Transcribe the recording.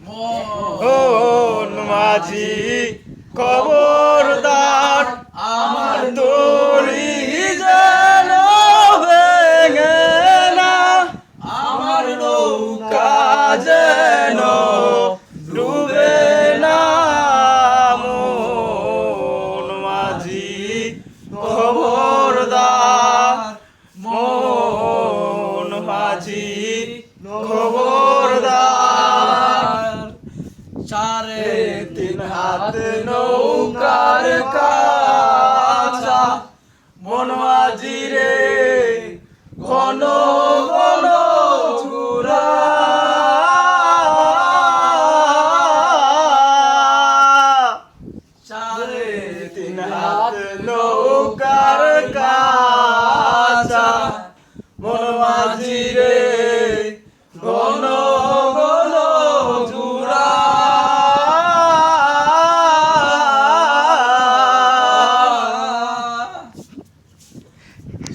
মন মাঝি খবরদার আমার দড়ি যেন ভেঙে না, আমার নৌকা যেন ডুবে না। মন মাঝি খবরদার, মন মাঝি খবরদার। 3.5 হাত নৌকার কাছা মন মাঝি রে ঘন ঘন চূড়া। 3.5 হাত নৌকার কাছা মন মাঝি রে ঘন